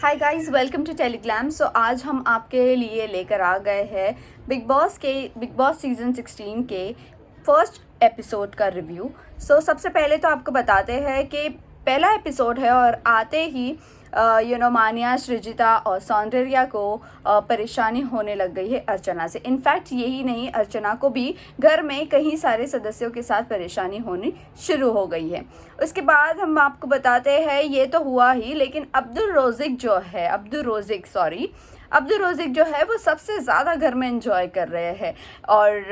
Hi guys, welcome to Telegram. So आज हम आपके लिए लेकर आ गए हैं बिग बॉस सीज़न 16 के फर्स्ट एपिसोड का रिव्यू। सबसे पहले तो आपको बताते हैं कि पहला एपिसोड है और आते ही मानिया, सृजिता और सौंदर्या को परेशानी होने लग गई है अर्चना से। इनफैक्ट यही नहीं, अर्चना को भी घर में कई सारे सदस्यों के साथ परेशानी होनी शुरू हो गई है। उसके बाद हम आपको बताते हैं, ये तो हुआ ही, लेकिन अब्दुल रोज़िक जो है वो सबसे ज़्यादा घर में एंजॉय कर रहे हैं। और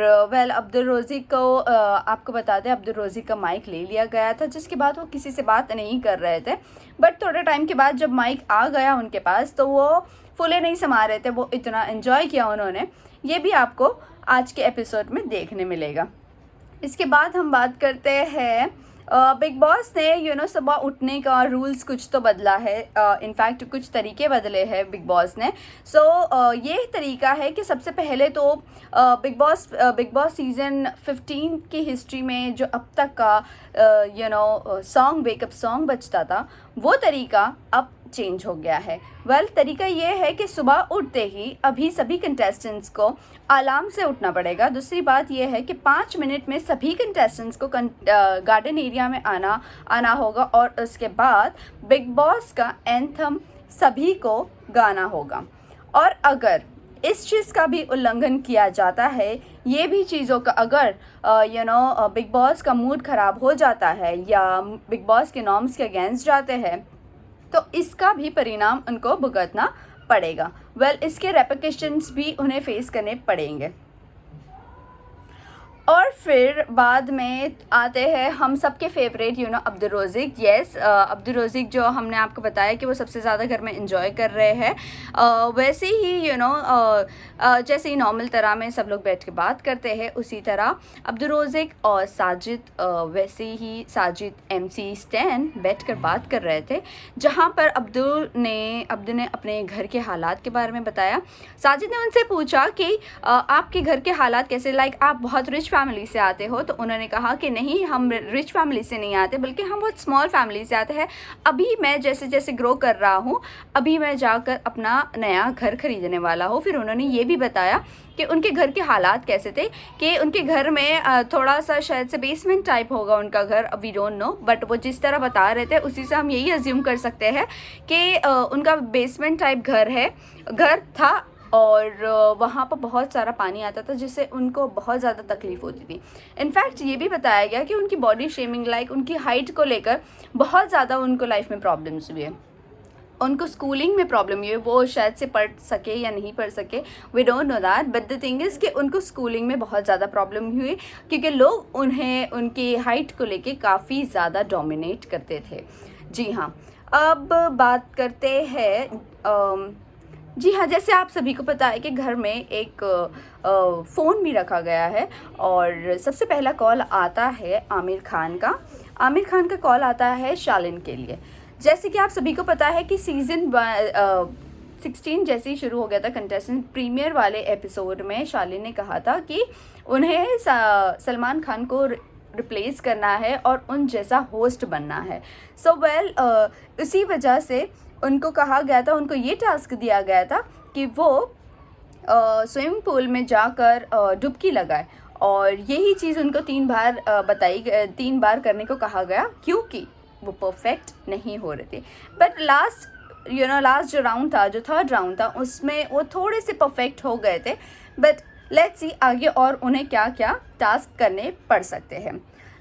अब्दुल रोज़िक को आपको बताते हैं, अब्दुल रोज़िक का माइक ले लिया गया था, जिसके बाद वो किसी से बात नहीं कर रहे थे। बट थोड़े टाइम के बाद जब माइक आ गया उनके पास, तो वो फुले नहीं समा रहे थे, वो इतना एंजॉय किया उन्होंने। ये भी आपको आज के एपिसोड में देखने मिलेगा। इसके बाद हम बात करते हैं, बिग बॉस ने सुबह उठने का रूल्स कुछ तो बदला है। इनफैक्ट कुछ तरीके बदले हैं बिग बॉस ने। ये तरीका है कि सबसे पहले तो बिग बॉस सीज़न 15 की हिस्ट्री में जो अब तक का सॉन्ग, वेकअप सॉन्ग बजता था, वो तरीका अब चेंज हो गया है। तरीका ये है कि सुबह उठते ही अभी सभी कंटेस्टेंट्स को अलार्म से उठना पड़ेगा। दूसरी बात ये है कि 5 मिनट में सभी कंटेस्टेंट्स को गार्डन एरिया में आना होगा और उसके बाद बिग बॉस का एंथम सभी को गाना होगा। और अगर इस चीज़ का भी उल्लंघन किया जाता है, ये भी चीज़ों का अगर बिग बॉस का मूड ख़राब हो जाता है या बिग बॉस के नॉर्म्स के अगेंस्ट जाते हैं, तो इसका भी परिणाम उनको भुगतना पड़ेगा। इसके रेपरकशंस भी उन्हें फेस करने पड़ेंगे। और फिर बाद में आते हैं हम सबके favourite Abdul Rozik. Abdul Rozik जो हमने आपको बताया कि वो सबसे ज़्यादा घर में एंजॉय कर रहे हैं। वैसे ही जैसे ही नॉर्मल तरह में सब लोग बैठ के बात करते हैं, उसी तरह अब्दुल रोज़िक और साजिद MC स्टैन बैठ कर बात कर रहे थे, जहाँ पर अब्दुल ने अपने घर के हालात के बारे में बताया। साजिद ने उनसे पूछा कि आपके घर के हालात कैसे, आप बहुत रिच फैमिली से आते हो? तो उन्होंने कहा कि नहीं, हम रिच फैमिली से नहीं आते, बल्कि हम बहुत स्मॉल फैमिली से आते हैं। अभी मैं जैसे जैसे ग्रो कर रहा हूँ, अभी मैं जाकर अपना नया घर खरीदने वाला हूँ। फिर उन्होंने ये भी बताया कि उनके घर के हालात कैसे थे, कि उनके घर में थोड़ा सा शायद से बेसमेंट टाइप होगा उनका घर, वी डोंट नो, बट वो जिस तरह बता रहे थे उसी से हम यही अज्यूम कर सकते हैं कि उनका बेसमेंट टाइप घर था और वहाँ पर बहुत सारा पानी आता था, जिससे उनको बहुत ज़्यादा तकलीफ़ होती थी। इनफैक्ट ये भी बताया गया कि उनकी बॉडी शेमिंग, उनकी हाइट को लेकर बहुत ज़्यादा उनको लाइफ में प्रॉब्लम्स हुई है। उनको स्कूलिंग में प्रॉब्लम हुई है, वो शायद से पढ़ सके या नहीं पढ़ सके, we don't know that, but the thing is कि उनको स्कूलिंग में बहुत ज़्यादा प्रॉब्लम हुई, क्योंकि लोग उन्हें उनकी हाइट को लेके काफ़ी ज़्यादा डोमिनेट करते थे। जी हाँ, अब बात करते हैं, जी हाँ, जैसे आप सभी को पता है कि घर में एक फ़ोन भी रखा गया है और सबसे पहला कॉल आता है आमिर खान का कॉल आता है शालिन के लिए। जैसे कि आप सभी को पता है कि सीज़न 16 जैसे ही शुरू हो गया था, कंटेस्टेंट प्रीमियर वाले एपिसोड में शालिन ने कहा था कि उन्हें सलमान खान को रिप्लेस करना है और उन जैसा होस्ट बनना है। उसी वजह से उनको कहा गया था, उनको ये टास्क दिया गया था कि वो स्विमिंग पूल में जाकर डुबकी लगाए, और यही चीज़ उनको 3 बार करने को कहा गया, क्योंकि वो परफेक्ट नहीं हो रहे थे। बट लास्ट जो राउंड था, जो थर्ड राउंड था, उसमें वो थोड़े से परफेक्ट हो गए थे। बट लेट्स सी आगे और उन्हें क्या क्या टास्क करने पड़ सकते हैं।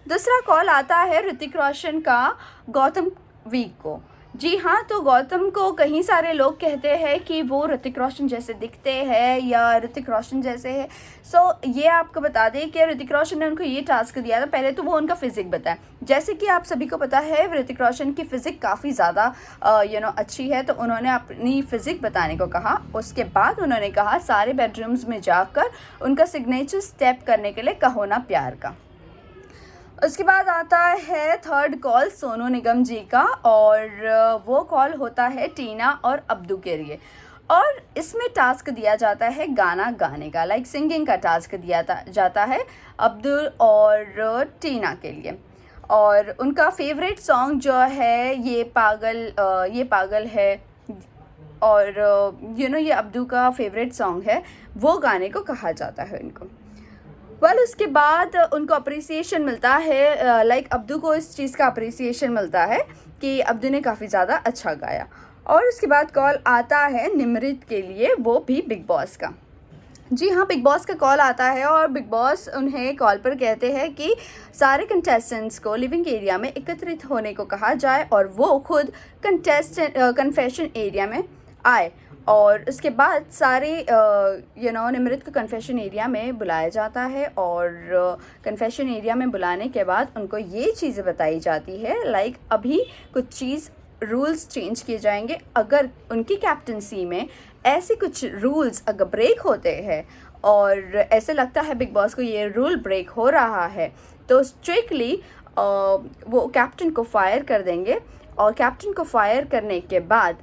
दूसरा कॉल आता है ऋतिक रोशन का गौतम वीक को। जी हाँ, तो गौतम को कई सारे लोग कहते हैं कि वो ऋतिक रोशन जैसे दिखते हैं या ऋतिक रोशन जैसे है। ये आपको बता दें कि ऋतिक रोशन ने उनको ये टास्क दिया था। पहले तो वो उनका फिज़िक बताया। जैसे कि आप सभी को पता है, ऋतिक रोशन की फ़िज़िक काफ़ी ज़्यादा अच्छी है, तो उन्होंने अपनी फ़िज़िक बताने को कहा। उसके बाद उन्होंने कहा सारे बेडरूम्स में जाकर उनका सिग्नेचर स्टेप करने के लिए कहो ना प्यार का। उसके बाद आता है थर्ड कॉल सोनू निगम जी का, और वो कॉल होता है टीना और अब्दू के लिए। और इसमें टास्क दिया जाता है गाना गाने का, सिंगिंग का टास्क दिया जाता है अब्दुल और टीना के लिए। और उनका फेवरेट सॉन्ग जो है ये पागल है, और ये अब्दू का फेवरेट सॉन्ग है, वो गाने को कहा जाता है उनको। उसके बाद उनको अप्रिसिएशन मिलता है, लाइक अब्दू को इस चीज़ का अप्रिसिएशन मिलता है कि अब्दू ने काफ़ी ज़्यादा अच्छा गाया। और उसके बाद कॉल आता है निमृत के लिए, वो भी बिग बॉस का। जी हाँ, बिग बॉस का कॉल आता है और बिग बॉस उन्हें कॉल पर कहते हैं कि सारे कंटेस्टेंट्स को लिविंग एरिया में एकत्रित होने को कहा जाए और वो खुद कन्फेशन एरिया में आए। और उसके बाद सारे निमृत को कन्फेशन एरिया में बुलाया जाता है और कन्फेशन एरिया में बुलाने के बाद उनको ये चीज़ें बताई जाती है, लाइक अभी कुछ चीज़ रूल्स चेंज किए जाएंगे। अगर उनकी कैप्टनसी में ऐसे कुछ रूल्स अगर ब्रेक होते हैं और ऐसे लगता है बिग बॉस को ये रूल ब्रेक हो रहा है, तो स्ट्रिक्टली वो कैप्टन को फायर कर देंगे। और कैप्टन को फायर करने के बाद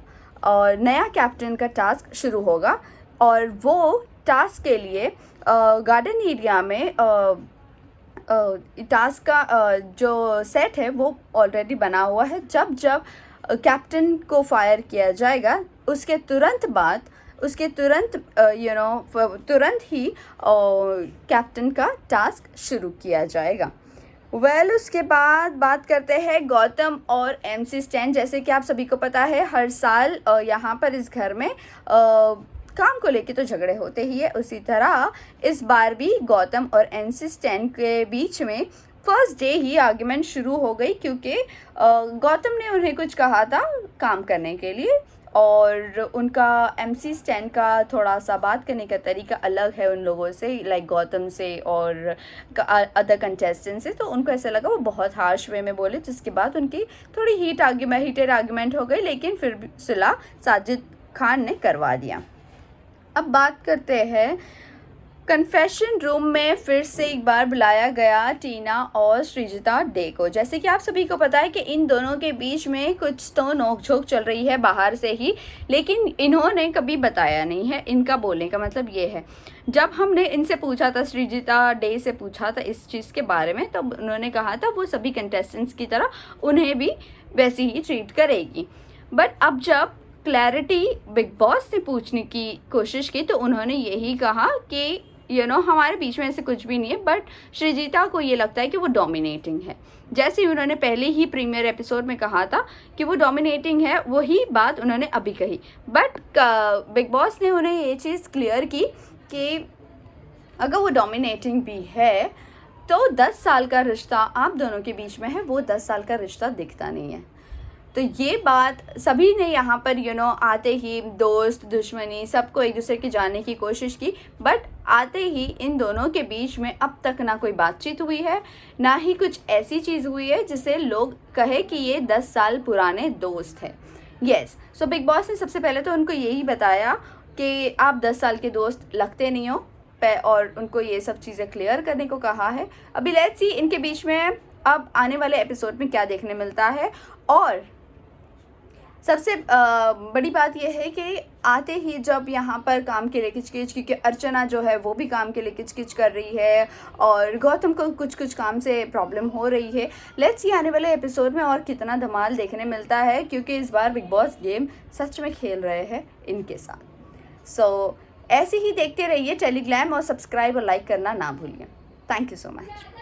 और नया कैप्टन का टास्क शुरू होगा और वो टास्क के लिए गार्डन एरिया में टास्क का जो सेट है वो ऑलरेडी बना हुआ है। जब कैप्टन को फायर किया जाएगा उसके तुरंत ही कैप्टन का टास्क शुरू किया जाएगा। उसके बाद बात करते हैं गौतम और एमसी स्टैन। जैसे कि आप सभी को पता है, हर साल यहाँ पर इस घर में काम को लेके तो झगड़े होते ही है, उसी तरह इस बार भी गौतम और एमसी स्टैन के बीच में फर्स्ट डे ही आर्ग्यूमेंट शुरू हो गई, क्योंकि गौतम ने उन्हें कुछ कहा था काम करने के लिए और उनका एमसी स्टैन का थोड़ा सा बात करने का तरीका अलग है उन लोगों से, लाइक गौतम से और अदर कंटेस्टेंट से। तो उनको ऐसा लगा वो बहुत हार्श वे में बोले, जिसके बाद उनकी थोड़ी हीटेड आर्ग्यूमेंट हो गई, लेकिन फिर भी सुलह साजिद खान ने करवा दिया। अब बात करते हैं कन्फेशन रूम में फिर से एक बार बुलाया गया टीना और सृजिता डे को। जैसे कि आप सभी को पता है कि इन दोनों के बीच में कुछ तो नोकझोंक चल रही है बाहर से ही, लेकिन इन्होंने कभी बताया नहीं है। इनका बोलने का मतलब ये है, जब हमने इनसे पूछा था, सृजिता डे से पूछा था इस चीज़ के बारे में, तो उन्होंने कहा था वो सभी कंटेस्टेंट्स की तरह उन्हें भी वैसे ही ट्रीट करेगी। बट अब जब क्लैरिटी बिग बॉस से पूछने की कोशिश की तो उन्होंने यही कहा कि हमारे बीच में ऐसे कुछ भी नहीं है, बट सृजिता को ये लगता है कि वो डोमिनेटिंग है। जैसे उन्होंने पहले ही प्रीमियर एपिसोड में कहा था कि वो डोमिनेटिंग है, वही बात उन्होंने अभी कही। बट बिग बॉस ने उन्हें ये चीज़ क्लियर की कि अगर वो डोमिनेटिंग भी है तो 10 साल का रिश्ता आप दोनों के बीच में है, वो 10 साल का रिश्ता दिखता नहीं है। तो ये बात सभी ने यहाँ पर आते ही दोस्त दुश्मनी सबको एक दूसरे की जानने की कोशिश की, बट आते ही इन दोनों के बीच में अब तक ना कोई बातचीत हुई है, ना ही कुछ ऐसी चीज़ हुई है जिसे लोग कहे कि ये 10 साल पुराने दोस्त हैं। यस, सो बिग बॉस ने सबसे पहले तो उनको यही बताया कि आप 10 साल के दोस्त लगते नहीं हो, और उनको ये सब चीज़ें क्लियर करने को कहा है। अभी लेट्स सी इनके बीच में अब आने वाले एपिसोड में क्या देखने मिलता है। और सबसे बड़ी बात यह है कि आते ही जब यहाँ पर काम के लिए किचकिच, क्योंकि अर्चना जो है वो भी काम के लिए किचकिच कर रही है और गौतम को कुछ काम से प्रॉब्लम हो रही है। लेट्स सी आने वाले एपिसोड में और कितना धमाल देखने मिलता है, क्योंकि इस बार बिग बॉस गेम सच में खेल रहे हैं इनके साथ। सो ऐसे ही देखते रहिए टेलीग्राम और सब्सक्राइब और लाइक करना ना भूलिए। Thank you so much.